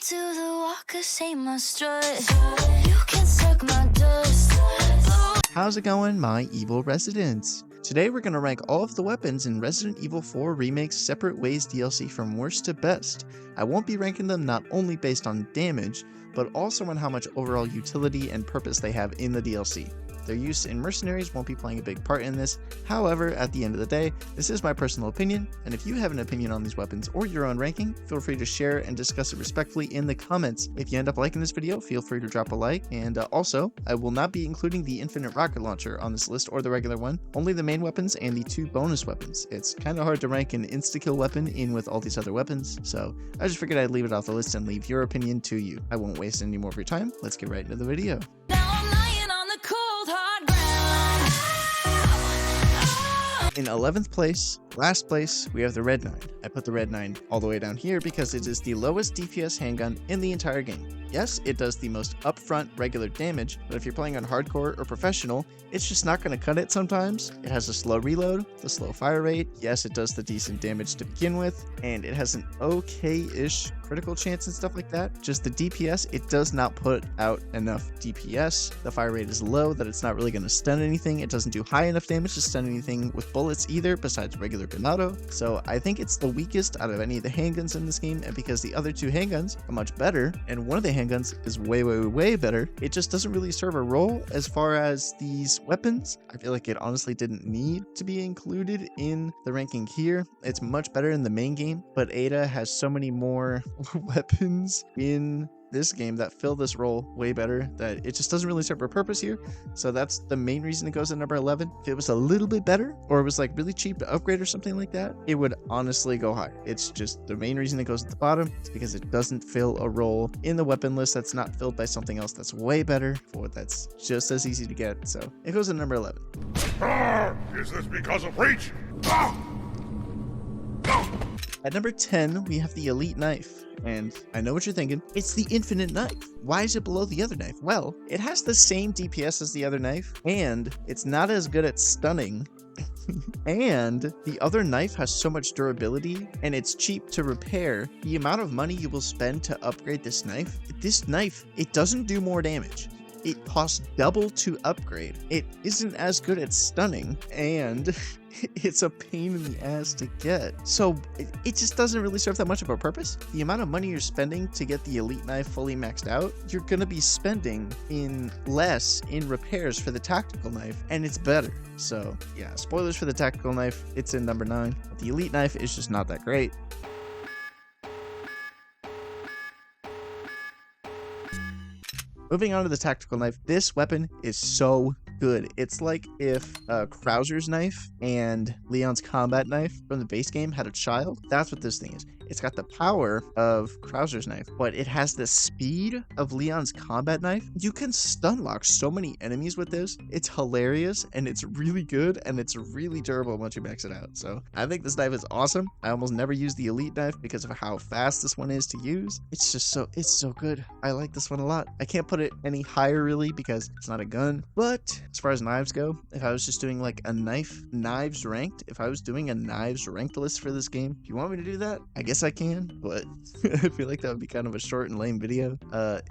to the walker, say my strut. You can suck my dust. How's it going, my evil residents? Today we're going to rank all of the weapons in Resident Evil 4 Remake's Separate Ways DLC from worst to best. I won't be ranking them not only based on damage, but also on how much overall utility and purpose they have in the DLC. Their use in Mercenaries won't be playing a big part in this. However, at the end of the day, this is my personal opinion, and if you have an opinion on these weapons or your own ranking, feel free to share and discuss it respectfully in the comments. If you end up liking this video, feel free to drop a like, and also, I will not be including the Infinite Rocket Launcher on this list or the regular one, only the main weapons and the 2 bonus weapons. It's kind of hard to rank an insta-kill weapon in with all these other weapons, so I just figured I'd leave it off the list and leave your opinion to you. I won't waste any more of your time, let's get right into the video. In 11th place, last place, we have the Red 9. I put the Red 9 all the way down here because it is the lowest DPS handgun in the entire game. Yes, it does the most upfront regular damage, but if you're playing on hardcore or professional, it's just not going to cut it sometimes. It has a slow reload, the slow fire rate, yes it does the decent damage to begin with, and it has an okay-ish critical chance and stuff like that. Just the DPS, it does not put out enough DPS. The fire rate is low that it's not really going to stun anything. It doesn't do high enough damage to stun anything with bullets either, besides regular gunauto. So I think it's the weakest out of any of the handguns in this game, and because the other 2 handguns are much better, and one of the handguns is way better, it just doesn't really serve a role as far as these weapons. I feel like it honestly didn't need to be included in the ranking here. It's much better in the main game, but Ada has so many more weapons in this game that fill this role way better that it just doesn't really serve a purpose here. So that's the main reason it goes at number 11. If it was a little bit better, or it was like really cheap to upgrade or something like that, it would honestly go higher. It's just the main reason it goes at the bottom is because it doesn't fill a role in the weapon list that's not filled by something else that's way better, or that's just as easy to get. So it goes at number 11. Is this because of reach? At number 10, we have the Elite Knife. And I know what you're thinking, it's the Infinite Knife. Why is it below the other knife? Well, it has the same DPS as the other knife, and it's not as good at stunning. And the other knife has so much durability, and it's cheap to repair. The amount of money you will spend to upgrade this knife, it doesn't do more damage. It costs double to upgrade. It isn't as good at stunning, and it's a pain in the ass to get. So it just doesn't really serve that much of a purpose. The amount of money you're spending to get the Elite Knife fully maxed out, you're gonna be spending less in repairs for the Tactical Knife, and it's better. So yeah, spoilers for the Tactical Knife, it's in number 9. But the Elite Knife is just not that great. Moving on to the Tactical Knife, this weapon is so good. It's like if Krauser's knife and Leon's combat knife from the base game had a child. That's what this thing is. It's got the power of Krauser's knife, but it has the speed of Leon's combat knife. You can stun lock so many enemies with this. It's hilarious, and it's really good, and it's really durable once you max it out. So I think this knife is awesome. I almost never use the Elite Knife because of how fast this one is to use. It's so good. I like this one a lot. I can't put it any higher really because it's not a gun, but as far as knives go, if I was just doing like a knives ranked, if I was doing a knives ranked list for this game, if you want me to do that, I guess I can, but I feel like that would be kind of a short and lame video.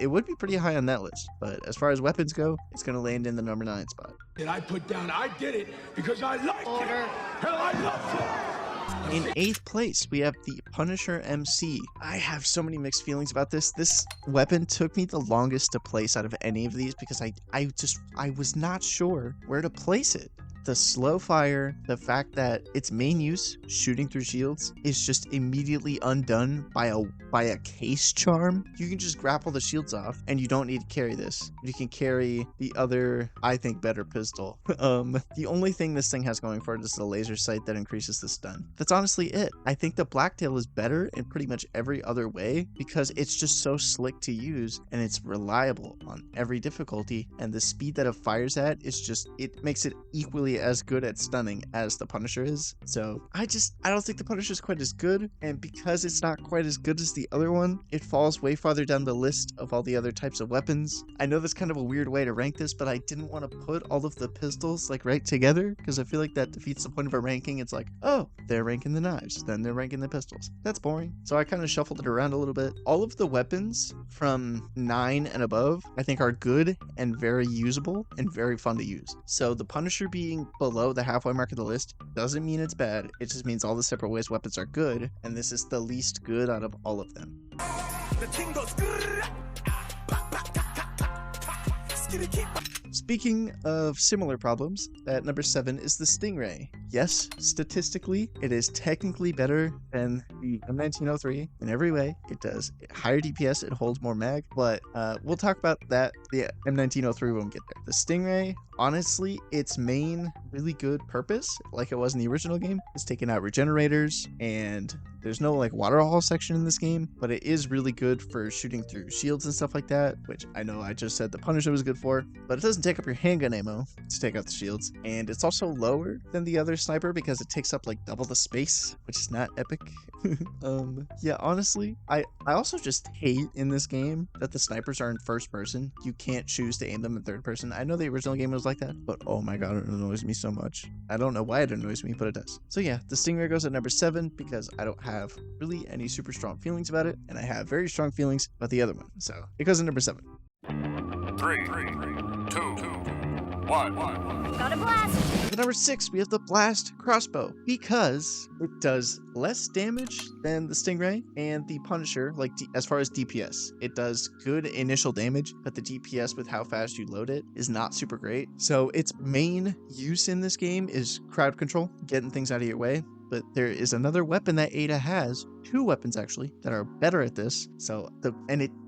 It would be pretty high on that list, but as far as weapons go, it's gonna land in the number 9 spot. And I put down, I did it because I liked it. Hell, I loved it. In 8th place, we have the Punisher MC. I have so many mixed feelings about this. This weapon took me the longest to place out of any of these because I was not sure where to place it. The slow fire, the fact that its main use, shooting through shields, is just immediately undone by a case charm. You can just grapple the shields off, and you don't need to carry this. You can carry the other, I think, better pistol. The only thing this thing has going for it is the laser sight that increases the stun. That's honestly it. I think the Blacktail is better in pretty much every other way because it's just so slick to use, and it's reliable on every difficulty, and the speed that it fires at is just, it makes it equally nearly as good at stunning as the Punisher is. So I don't think the Punisher is quite as good. And because it's not quite as good as the other one, it falls way farther down the list of all the other types of weapons. I know that's kind of a weird way to rank this, but I didn't want to put all of the pistols like right together because I feel like that defeats the point of a ranking. It's like, oh, they're ranking the knives, then they're ranking the pistols. That's boring. So I kind of shuffled it around a little bit. All of the weapons from 9 and above, I think are good and very usable and very fun to use. So the Punisher being below the halfway mark of the list doesn't mean it's bad. It just means all the separate ways weapons are good, and this is the least good out of all of them. Speaking of similar problems, at number 7 is the Stingray. Yes, statistically, it is technically better than the M1903 in every way. It does higher DPS, it holds more mag, but we'll talk about that. The M1903 won't get there. The Stingray, honestly, its main really good purpose, like it was in the original game, is taking out regenerators, and there's no like waterfall section in this game, but it is really good for shooting through shields and stuff like that, which I know I just said the Punisher was good for, but it doesn't take up your handgun ammo to take out the shields, and it's also lower than the other sniper because it takes up like double the space, which is not epic. Yeah, honestly, I also just hate in this game that the snipers are in first person. You can't choose to aim them in third person. I know the original game was like that, but oh my god, it annoys me so much. I don't know why it annoys me, but it does. So yeah, the Stingray goes at number 7 because I don't have really any super strong feelings about it, and I have very strong feelings about the other one. So it goes at number 7. 3, 2, 1. Got a blast! At number 6, we have the Blast Crossbow because it does less damage than the Stingray and the Punisher, like as far as DPS. It does good initial damage, but the DPS with how fast you load it is not super great. So its main use in this game is crowd control, getting things out of your way. But there is another weapon that Ada has, 2 weapons actually, that are better at this. So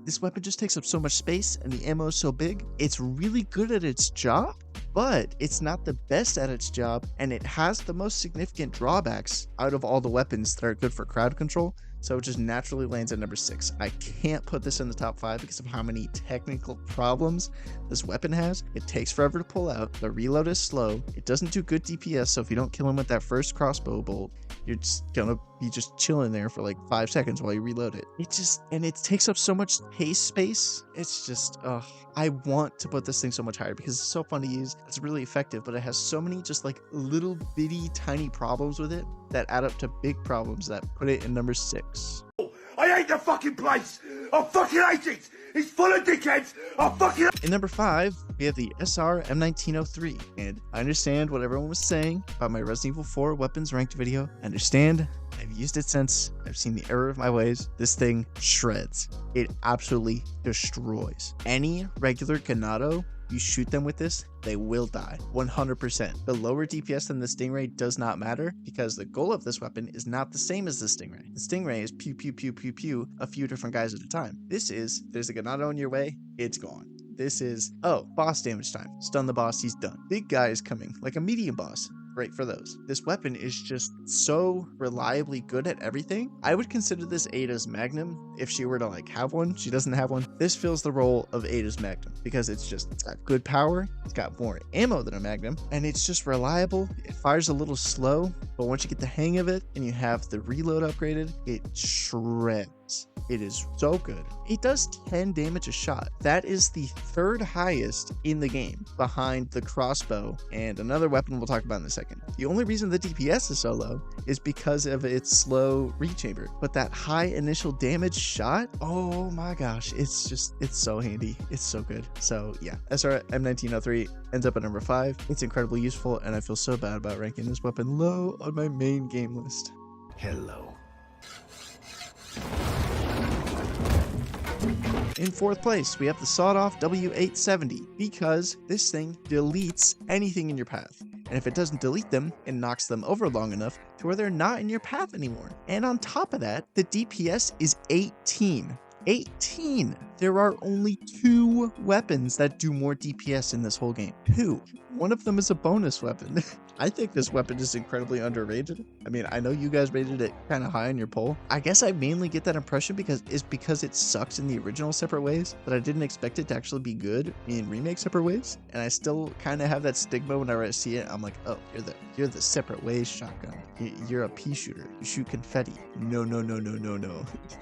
this weapon just takes up so much space and the ammo is so big. It's really good at its job, but it's not the best at its job, and it has the most significant drawbacks out of all the weapons that are good for crowd control. So it just naturally lands at number 6. I can't put this in the top 5 because of how many technical problems this weapon has. It takes forever to pull out. The reload is slow. It doesn't do good DPS, so if you don't kill him with that first crossbow bolt, you're just gonna be just chilling there for like 5 seconds while you reload it. It takes up so much case space. It's just, I want to put this thing so much higher because it's so fun to use. It's really effective, but it has so many just like little bitty tiny problems with it that add up to big problems that put it in number 6. I hate the fucking place! I fucking hate it! It's full of dickheads! I fucking... In number 5, we have the SR M1903, and I understand what everyone was saying about my Resident Evil 4 weapons ranked video. I understand. I've used it since. I've seen the error of my ways. This thing shreds. It absolutely destroys. Any regular Ganado, you shoot them with this, they will die 100%. The lower DPS than the Stingray does not matter because the goal of this weapon is not the same as the Stingray. The Stingray is pew pew pew pew pew a few different guys at a time. This is, there's a Ganado in your way, it's gone. This is, oh, boss damage time. Stun the boss, he's done. Big guy is coming, like a medium boss. Great for those. This weapon is just so reliably good at everything. I would consider this Ada's Magnum if she were to like have one. She doesn't have one. This fills the role of Ada's Magnum because it's got good power. It's got more ammo than a Magnum, and it's just reliable. It fires a little slow, but once you get the hang of it and you have the reload upgraded, it shreds. It is so good. It does 10 damage a shot. That is the 3rd highest in the game, behind the crossbow and another weapon we'll talk about in a second. The only reason the DPS is so low is because of its slow rechamber. But that high initial damage shot, oh my gosh, it's so handy. It's so good. So yeah, SR M1903 ends up at number 5. It's incredibly useful, and I feel so bad about ranking this weapon low on my main game list. Hello. In 4th place, we have the sawed-off W870 because this thing deletes anything in your path. And if it doesn't delete them, it knocks them over long enough to where they're not in your path anymore. And on top of that, the DPS is 18. 18! There are only 2 weapons that do more DPS in this whole game. 2. One of them is a bonus weapon. I think this weapon is incredibly underrated. I mean, I know you guys rated it kind of high on your poll. I guess I mainly get that impression because it sucks in the original Separate Ways, but I didn't expect it to actually be good in remake Separate Ways. And I still kind of have that stigma whenever I see it. I'm like, oh, you're the Separate Ways shotgun. You're a pea shooter. You shoot confetti. No.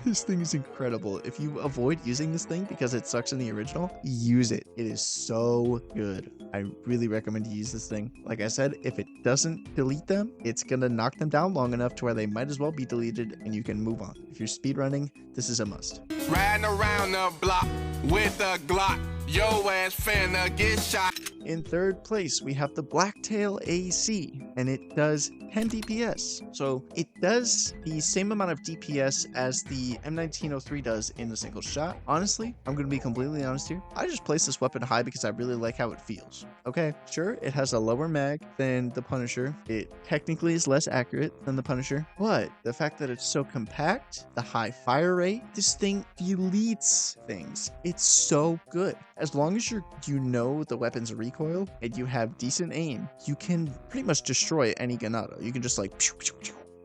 This thing is incredible. If you avoid using this thing because it sucks in the original, use it. It is so good. I really recommend you use this thing. Like I said, if it doesn't delete them, it's gonna knock them down long enough to where they might as well be deleted and you can move on. If you're speedrunning, this is a must. Riding around the block with a Glock. Yo ass finna get shot. In third place, we have the Blacktail AC, and it does 10 DPS. So it does the same amount of DPS as the M1903 does in a single shot. Honestly, I'm going to be completely honest here. I just placed this weapon high because I really like how it feels. Okay, sure, it has a lower mag than the Punisher. It technically is less accurate than the Punisher, but the fact that it's so compact, the high fire rate, this thing deletes things. It's so good. As long as you know the weapon's recoil and you have decent aim, you can pretty much destroy any Ganado. You can just like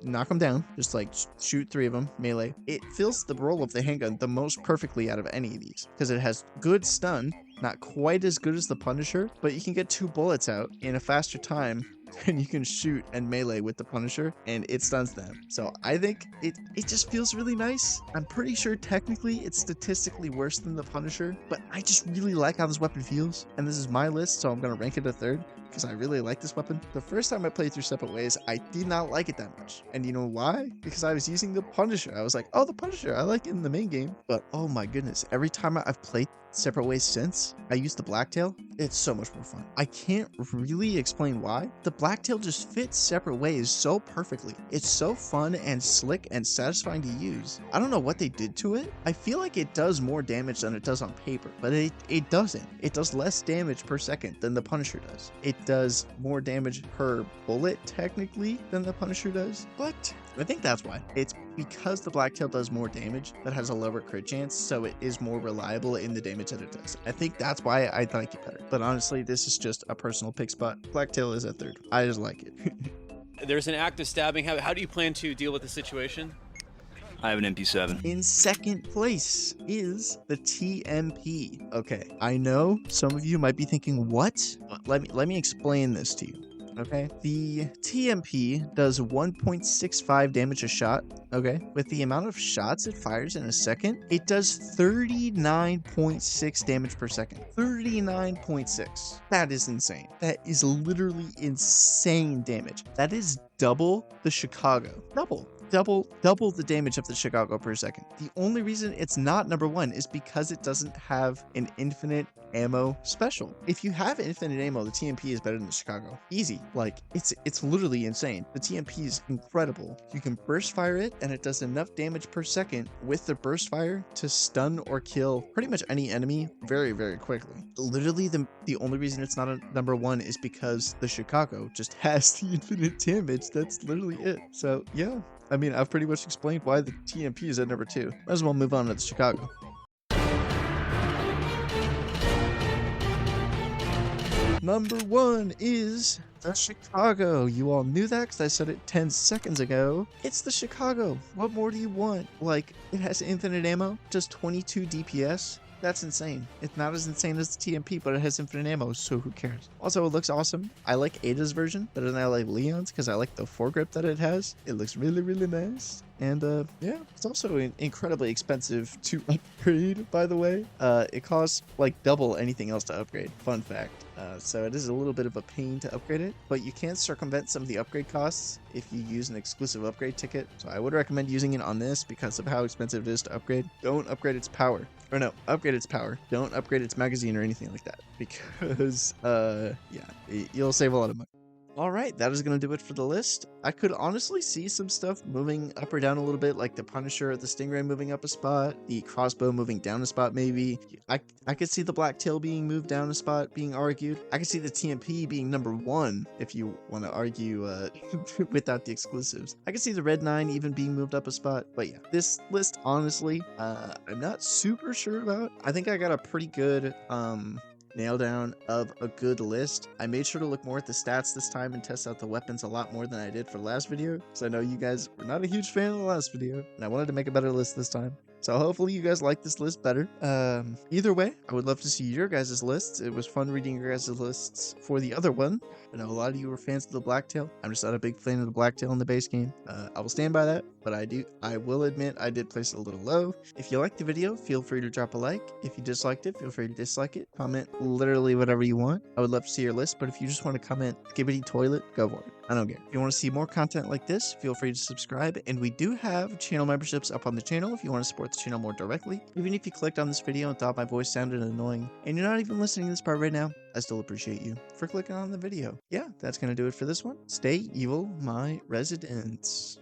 knock them down, just like shoot 3 of them melee. It fills the role of the handgun the most perfectly out of any of these because it has good stun, not quite as good as the Punisher, but you can get 2 bullets out in a faster time and you can shoot and melee with the Punisher and it stuns them. So I think it just feels really nice. I'm pretty sure technically it's statistically worse than the Punisher, but I just really like how this weapon feels. And this is my list, so I'm going to rank it a third because I really like this weapon. The first time I played through Separate Ways, I did not like it that much. And you know why? Because I was using the Punisher. I was like, oh, the Punisher, I like it in the main game. But oh my goodness, every time I've played Separate Ways since I used the Blacktail, it's so much more fun. I can't really explain why. The Blacktail just fits Separate Ways so perfectly. It's so fun and slick and satisfying to use. I don't know what they did to it. I feel like it does more damage than it does on paper, but it doesn't. It does less damage per second than the Punisher does. It does more damage per bullet technically than the Punisher does, but I think that's why. It's because the Blacktail does more damage that has a lower crit chance, so it is more reliable in the damage that it does. I think that's why I like it better. But honestly, this is just a personal pick spot. Blacktail is at third. I just like it. There's an active stabbing. How do you plan to deal with the situation? I have an MP7. In second place is the TMP. Okay, I know some of you might be thinking, what? Let me explain this to you. Okay, the TMP does 1.65 damage a shot. Okay, with the amount of shots it fires in a second, it does 39.6 damage per second. 39.6. That is insane. That is literally insane damage. That is double the Chicago. Double the damage of the Chicago per second. The only reason it's not number 1 is because it doesn't have an infinite ammo special. If you have infinite ammo, the TMP is better than the Chicago. Easy. Like, it's literally insane. The TMP is incredible. You can burst fire it and it does enough damage per second with the burst fire to stun or kill pretty much any enemy very, very quickly. Literally, the only reason it's not a number 1 is because the Chicago just has the infinite damage. That's literally it. So yeah, I mean, I've pretty much explained why the TMP is at number 2. Might as well move on to the Chicago. Number 1 is the Chicago. You all knew that because I said it 10 seconds ago. It's the Chicago. What more do you want? Like, it has infinite ammo, just 22 DPS. That's insane. It's not as insane as the TMP, but it has infinite ammo, so who cares? Also, it looks awesome. I like Ada's version better than I like Leon's because I like the foregrip that it has. It looks really, really nice. And yeah, it's also incredibly expensive to upgrade, by the way. It costs like double anything else to upgrade. Fun fact. So it is a little bit of a pain to upgrade it, but you can circumvent some of the upgrade costs if you use an exclusive upgrade ticket. So I would recommend using it on this because of how expensive it is to upgrade. Don't upgrade its power. Or no, upgrade its power. Don't upgrade its magazine or anything like that because yeah, you'll save a lot of money. All right, that is going to do it for the list. I could honestly see some stuff moving up or down a little bit, like the Punisher or the Stingray moving up a spot, the crossbow moving down a spot maybe. I could see the Blacktail being moved down a spot, being argued. I could see the TMP being number 1 if you want to argue without the exclusives. I could see the Red 9 even being moved up a spot. But yeah, this list, honestly, I'm not super sure about. I think I got a pretty good nail down of a good list. I made sure to look more at the stats this time and test out the weapons a lot more than I did for the last video, because I know you guys were not a huge fan of the last video, and I wanted to make a better list this time. So hopefully you guys like this list better. Either way, I would love to see your guys' lists. It was fun reading your guys' lists for the other one. I know a lot of you were fans of the Blacktail. I'm just not a big fan of the Blacktail in the base game. I will stand by that, but I will admit I did place it a little low. If you liked the video, feel free to drop a like. If you disliked it, feel free to dislike it. Comment literally whatever you want. I would love to see your list, but if you just want to comment Skibbity Toilet, go for it. I don't care. If you want to see more content like this, feel free to subscribe, and we do have channel memberships up on the channel if you want to support the channel more directly. Even if you clicked on this video and thought my voice sounded annoying, and you're not even listening to this part right now, I still appreciate you for clicking on the video. Yeah, that's going to do it for this one. Stay evil, my residents.